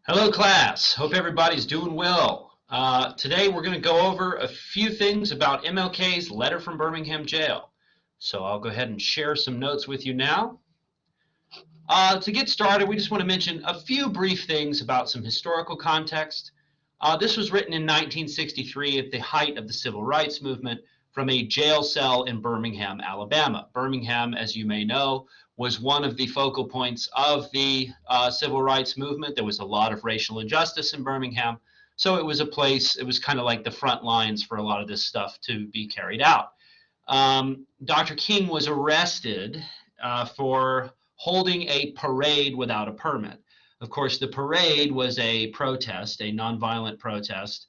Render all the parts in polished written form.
Hello, class. Hope everybody's doing well. Today we're going to go over a few things about MLK's letter from Birmingham jail. So I'll go ahead and share some notes with you now. To get started, we just want to mention a few brief things about some historical context. This was written in 1963 at the height of the Civil Rights Movement from a jail cell in Birmingham, Alabama. Birmingham, as you may know, was one of the focal points of the Civil Rights Movement. There was a lot of racial injustice in Birmingham. So it was a place, it was kind of like the front lines for a lot of this stuff to be carried out. Dr. King was arrested for holding a parade without a permit. Of course, the parade was a protest, a nonviolent protest,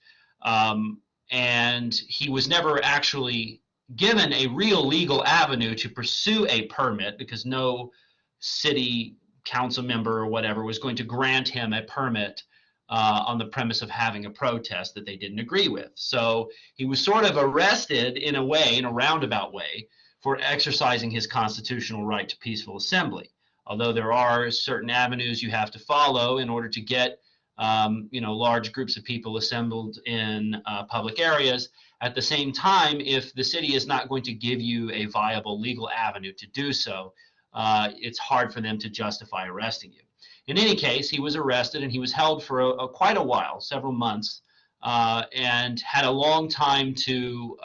and he was never actually given a real legal avenue to pursue a permit because no city council member or whatever was going to grant him a permit on the premise of having a protest that they didn't agree with. So he was sort of arrested in a way, in a roundabout way, for exercising his constitutional right to peaceful assembly. Although there are certain avenues you have to follow in order to get large groups of people assembled in public areas. At the same time, if the city is not going to give you a viable legal avenue to do so, it's hard for them to justify arresting you. In any case, he was arrested and he was held for quite a while, several months, and had a long time to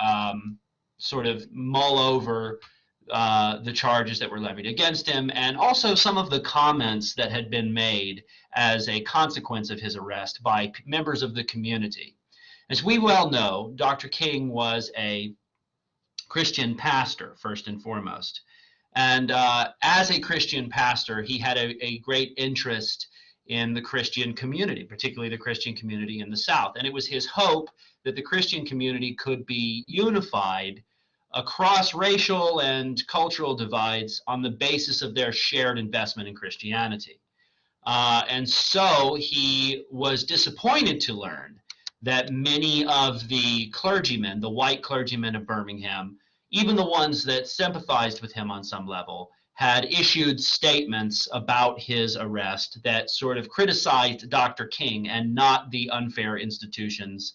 sort of mull over the charges that were levied against him, and also some of the comments that had been made as a consequence of his arrest by members of the community. As we well know, Dr. King was a Christian pastor, first and foremost. And as a Christian pastor, he had a great interest in the Christian community, particularly the Christian community in the South. And it was his hope that the Christian community could be unified across racial and cultural divides on the basis of their shared investment in Christianity. And so he was disappointed to learn that many of the clergymen, the white clergymen of Birmingham, even the ones that sympathized with him on some level, had issued statements about his arrest that sort of criticized Dr. King and not the unfair institutions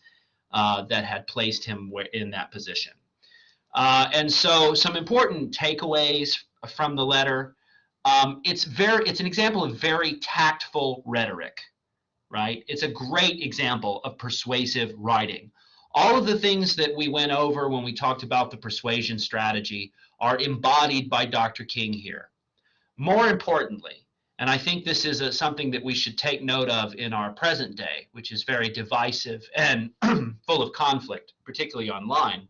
that had placed him in that position. And so some important takeaways from the letter. It's an example of very tactful rhetoric, right? It's a great example of persuasive writing. All of the things that we went over when we talked about the persuasion strategy are embodied by Dr. King here. More importantly, and I think this is something that we should take note of in our present day, which is very divisive and full of conflict, particularly online,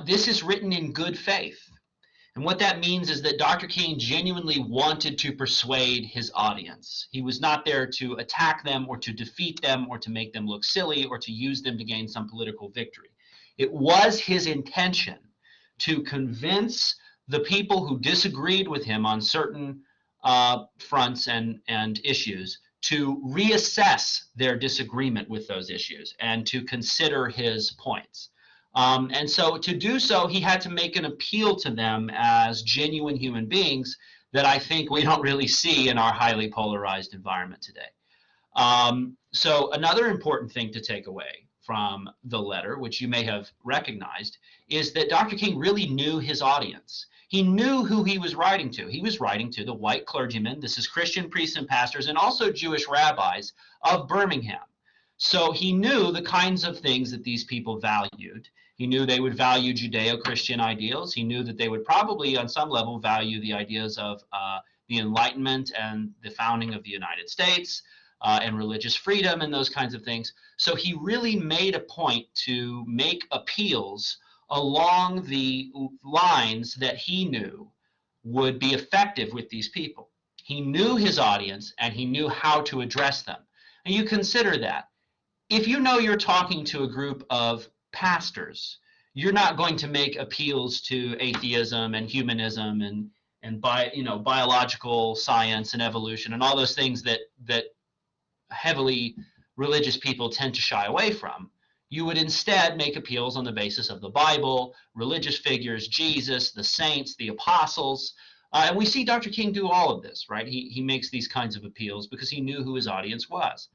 this is written in good faith. And what that means is that Dr. King genuinely wanted to persuade his audience. He was not there to attack them or to defeat them or to make them look silly or to use them to gain some political victory. It was his intention to convince the people who disagreed with him on certain fronts and issues to reassess their disagreement with those issues and to consider his points. And so to do so, he had to make an appeal to them as genuine human beings that I think we don't really see in our highly polarized environment today. So another important thing to take away from the letter, which you may have recognized, is that Dr. King really knew his audience. He knew who he was writing to. He was writing to the white clergymen, this is Christian priests and pastors, and also Jewish rabbis of Birmingham. So he knew the kinds of things that these people valued. He knew they would value Judeo-Christian ideals. He knew that they would probably, on some level, value the ideas of the Enlightenment and the founding of the United States and religious freedom and those kinds of things. So he really made a point to make appeals along the lines that he knew would be effective with these people. He knew his audience and he knew how to address them. And you consider that. If you know you're talking to a group of pastors, you're not going to make appeals to atheism and humanism and biological science and evolution and all those things that heavily religious people tend to shy away from. You would instead make appeals on the basis of the Bible, religious figures, Jesus, the saints, the apostles, And we see Dr. King do all of this, right? He makes these kinds of appeals because he knew who his audience was.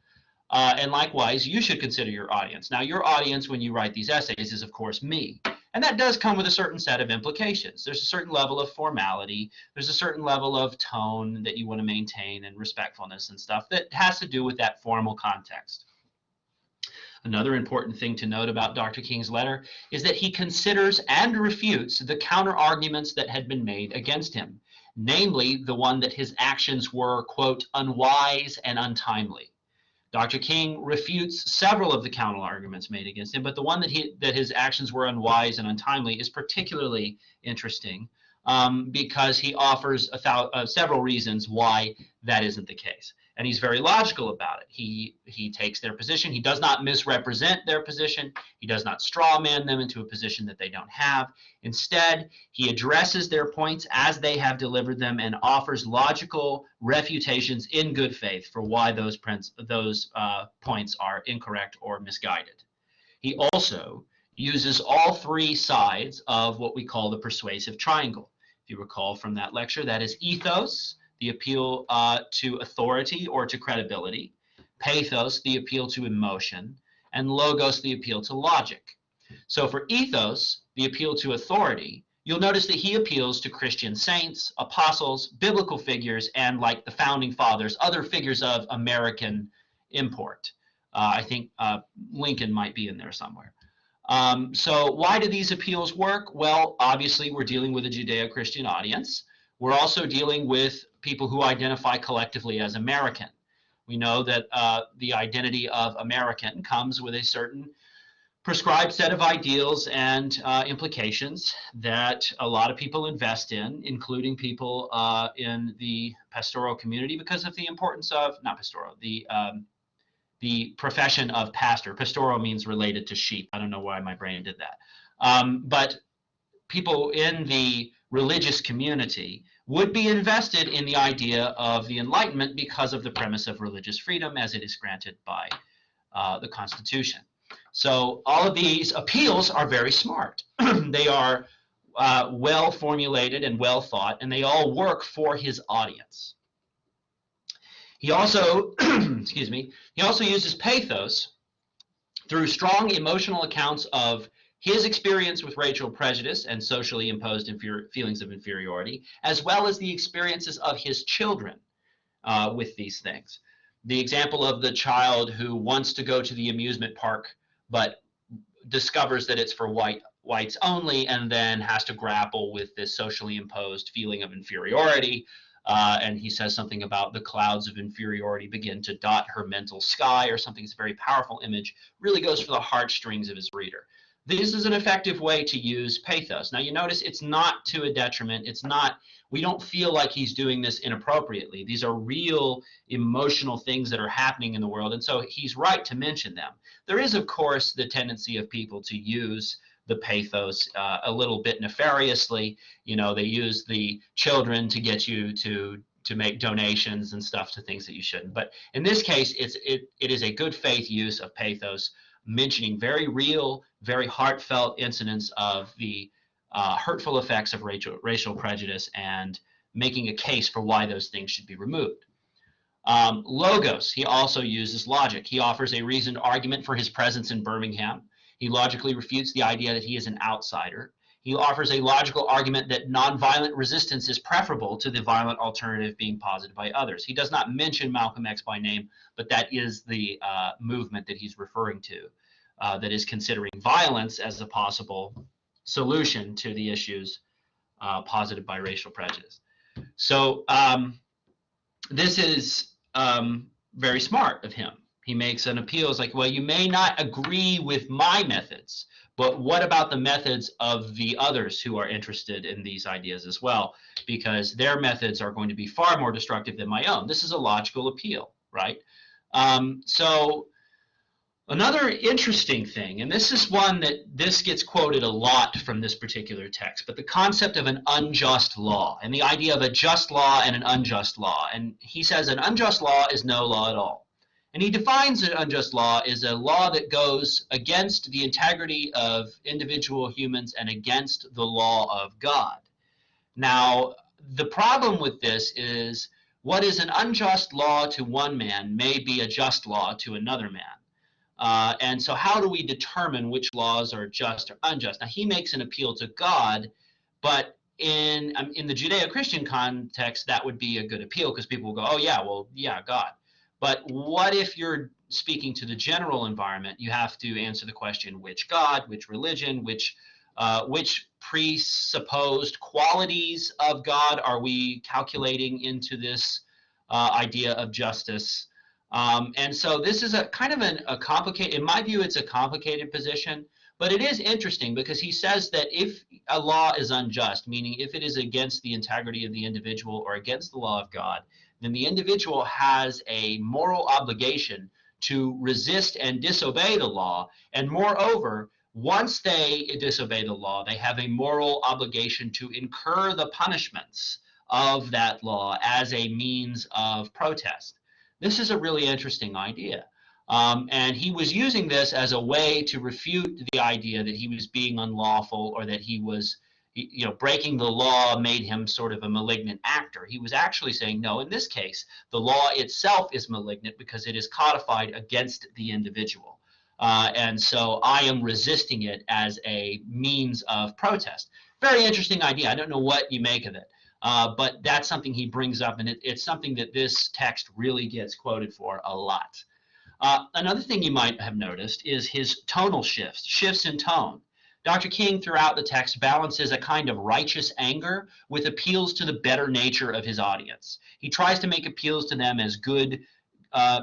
And likewise, you should consider your audience. Now, your audience, when you write these essays, is, of course, me. And that does come with a certain set of implications. There's a certain level of formality. There's a certain level of tone that you want to maintain and respectfulness and stuff that has to do with that formal context. Another important thing to note about Dr. King's letter is that he considers and refutes the counter-arguments that had been made against him, namely the one that his actions were, quote, unwise and untimely. Dr. King refutes several of the counter-arguments made against him, but the one that his actions were unwise and untimely is particularly interesting because he offers several reasons why that isn't the case. And he's very logical about it. He takes their position. He does not misrepresent their position. He does not strawman them into a position that they don't have. Instead, he addresses their points as they have delivered them and offers logical refutations in good faith for why those points are incorrect or misguided. He also uses all three sides of what we call the persuasive triangle. If you recall from that lecture, that is ethos, the appeal to authority or to credibility, pathos, the appeal to emotion, and logos, the appeal to logic. So for ethos, the appeal to authority, you'll notice that he appeals to Christian saints, apostles, biblical figures, and like the founding fathers, other figures of American import. I think Lincoln might be in there somewhere. So why do these appeals work? Well, obviously we're dealing with a Judeo-Christian audience. We're also dealing with people who identify collectively as American. We know that the identity of American comes with a certain prescribed set of ideals and implications that a lot of people invest in, including people in the pastoral community because of the importance of, not pastoral, the profession of pastor. Pastoral means related to sheep. I don't know why my brain did that. But people in the religious community would be invested in the idea of the Enlightenment because of the premise of religious freedom as it is granted by the Constitution. So all of these appeals are very smart. They are well formulated and well thought, and they all work for his audience. He also, excuse me, he also uses pathos through strong emotional accounts of his experience with racial prejudice and socially imposed feelings of inferiority, as well as the experiences of his children with these things. The example of the child who wants to go to the amusement park but discovers that it's for whites only and then has to grapple with this socially imposed feeling of inferiority. And he says something about the clouds of inferiority begin to dot her mental sky or something. It's a very powerful image, really goes for the heartstrings of his reader. This is an effective way to use pathos. Now you notice it's not to a detriment. It's not, we don't feel like he's doing this inappropriately. These are real emotional things that are happening in the world, and so he's right to mention them. There is, of course, the tendency of people to use the pathos a little bit nefariously. You know, they use the children to get you to make donations and stuff to things that you shouldn't. But in this case, it is a good faith use of pathos, mentioning very real, very heartfelt incidents of the hurtful effects of racial prejudice and making a case for why those things should be removed. Logos, he also uses logic. He offers a reasoned argument for his presence in Birmingham. He logically refutes the idea that he is an outsider. He offers a logical argument that nonviolent resistance is preferable to the violent alternative being posited by others. He does not mention Malcolm X by name, but that is the movement that he's referring to, that is considering violence as a possible solution to the issues posited by racial prejudice. So this is very smart of him. He makes an appeal. It's like, well, you may not agree with my methods, but what about the methods of the others who are interested in these ideas as well? Because their methods are going to be far more destructive than my own. This is a logical appeal, right? So another interesting thing, and this is one that this gets quoted a lot from this particular text, but the concept of an unjust law and the idea of a just law and an unjust law. And he says an unjust law is no law at all. And he defines an unjust law as a law that goes against the integrity of individual humans and against the law of God. Now, the problem with this is what is an unjust law to one man may be a just law to another man. And so how do we determine which laws are just or unjust? Now, he makes an appeal to God, but in the Judeo-Christian context, that would be a good appeal because people will go, oh, yeah, well, yeah, God. But what if you're speaking to the general environment? You have to answer the question, which God, which religion, which presupposed qualities of God are we calculating into this idea of justice? And so this is a kind of a complicated, in my view, it's a complicated position, but it is interesting because he says that if a law is unjust, meaning if it is against the integrity of the individual or against the law of God, then the individual has a moral obligation to resist and disobey the law. And moreover, once they disobey the law, they have a moral obligation to incur the punishments of that law as a means of protest. This is a really interesting idea. And he was using this as a way to refute the idea that he was being unlawful or that he was, breaking the law made him sort of a malignant actor. He was actually saying, no, in this case, the law itself is malignant because it is codified against the individual. And so I am resisting it as a means of protest. Very interesting idea. I don't know what you make of it. But that's something he brings up, and it's something that this text really gets quoted for a lot. Another thing you might have noticed is his tonal shifts in tone. Dr. King, throughout the text, balances a kind of righteous anger with appeals to the better nature of his audience. He tries to make appeals to them as good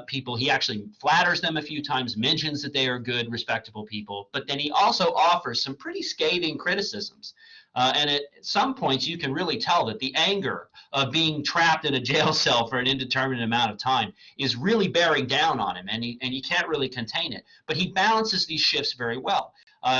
people. He actually flatters them a few times, mentions that they are good, respectable people, but then he also offers some pretty scathing criticisms. And at some points, you can really tell that the anger of being trapped in a jail cell for an indeterminate amount of time is really bearing down on him, and he can't really contain it. But he balances these shifts very well.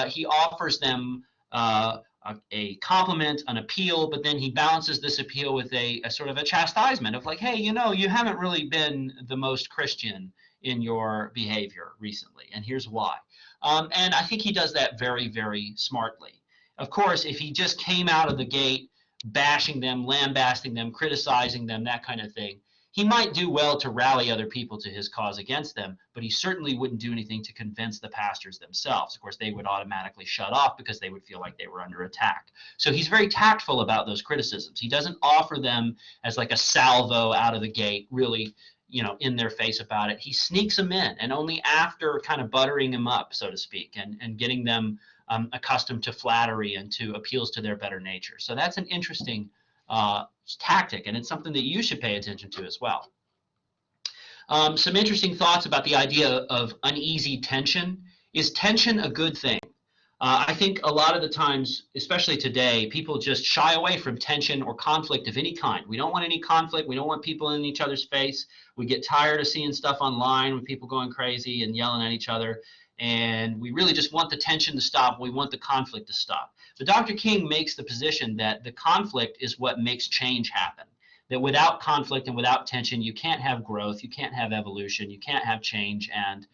He offers them a compliment, an appeal, but then he balances this appeal with a sort of a chastisement of like, hey, you haven't really been the most Christian in your behavior recently, and here's why. And I think he does that very, very smartly. Of course, if he just came out of the gate bashing them, lambasting them, criticizing them, that kind of thing, he might do well to rally other people to his cause against them, but he certainly wouldn't do anything to convince the pastors themselves. Of course, they would automatically shut off because they would feel like they were under attack. So he's very tactful about those criticisms. He doesn't offer them as like a salvo out of the gate, really, in their face about it. He sneaks them in, and only after kind of buttering them up, so to speak, and getting them accustomed to flattery and to appeals to their better nature. So that's an interesting tactic, and it's something that you should pay attention to as well. Some interesting thoughts about the idea of uneasy tension. Is tension a good thing? I think a lot of the times, especially today, people just shy away from tension or conflict of any kind. We don't want any conflict. We don't want people in each other's face. We get tired of seeing stuff online with people going crazy and yelling at each other. And we really just want the tension to stop. We want the conflict to stop. But Dr. King makes the position that the conflict is what makes change happen. That without conflict and without tension, you can't have growth, you can't have evolution, you can't have change, and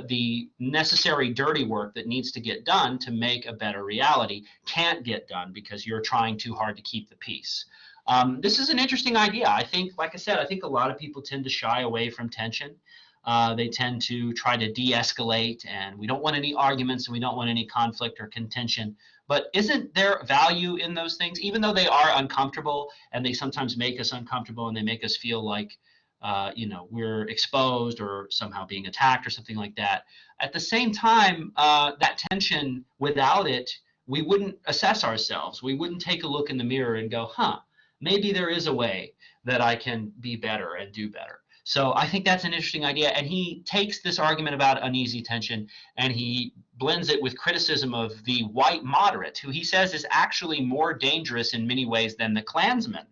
the necessary dirty work that needs to get done to make a better reality can't get done because you're trying too hard to keep the peace. This is an interesting idea. I think, like I said, I think a lot of people tend to shy away from tension. They tend to try to de-escalate, and we don't want any arguments and we don't want any conflict or contention. But isn't there value in those things, even though they are uncomfortable and they sometimes make us uncomfortable and they make us feel like we're exposed or somehow being attacked or something like that. At the same time, that tension, without it, we wouldn't assess ourselves. We wouldn't take a look in the mirror and go, maybe there is a way that I can be better and do better. So I think that's an interesting idea. And he takes this argument about uneasy tension and he blends it with criticism of the white moderate, who he says is actually more dangerous in many ways than the Klansman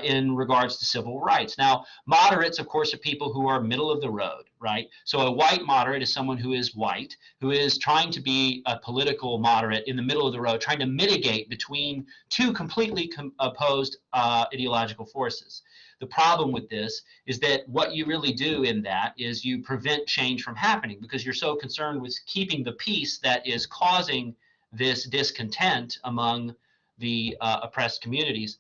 in regards to civil rights. Now, moderates, of course, are people who are middle of the road, right? So a white moderate is someone who is white, who is trying to be a political moderate in the middle of the road, trying to mitigate between two completely opposed ideological forces. The problem with this is that what you really do in that is you prevent change from happening because you're so concerned with keeping the peace that is causing this discontent among the oppressed communities.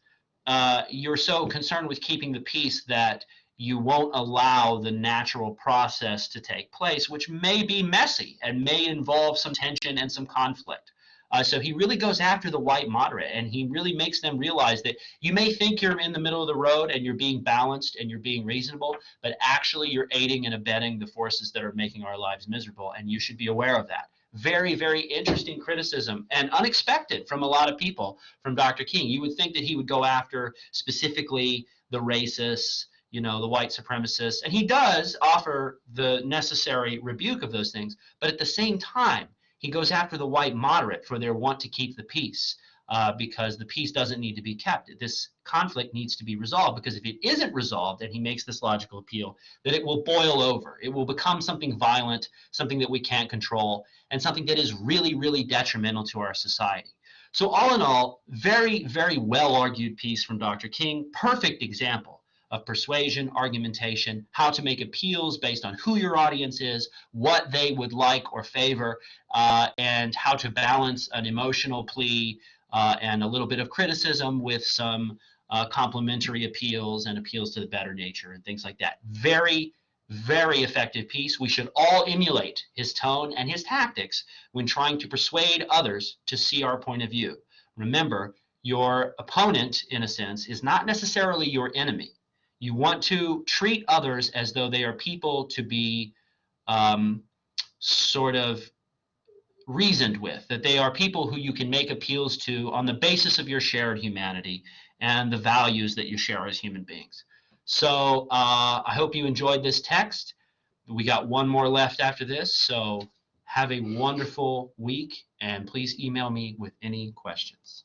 you're so concerned with keeping the peace that you won't allow the natural process to take place, which may be messy and may involve some tension and some conflict. So he really goes after the white moderate, and he really makes them realize that you may think you're in the middle of the road and you're being balanced and you're being reasonable, but actually you're aiding and abetting the forces that are making our lives miserable, and you should be aware of that. Very, very interesting criticism and unexpected from a lot of people from Dr. King. You would think that he would go after specifically the racists, you know, the white supremacists, and he does offer the necessary rebuke of those things, but at the same time, he goes after the white moderate for their want to keep the peace, because the peace doesn't need to be kept. This conflict needs to be resolved, because if it isn't resolved, and he makes this logical appeal, that it will boil over. It will become something violent, something that we can't control, and something that is really, really detrimental to our society. So all in all, very, very well-argued piece from Dr. King. Perfect example of persuasion, argumentation, how to make appeals based on who your audience is, what they would like or favor, and how to balance an emotional plea and a little bit of criticism with some complimentary appeals and appeals to the better nature and things like that. Very, very effective piece. We should all emulate his tone and his tactics when trying to persuade others to see our point of view. Remember, your opponent, in a sense, is not necessarily your enemy. You want to treat others as though they are people to be sort of reasoned with, that they are people who you can make appeals to on the basis of your shared humanity and the values that you share as human beings. So I hope you enjoyed this text. We got one more left after this, so have a wonderful week, and please email me with any questions.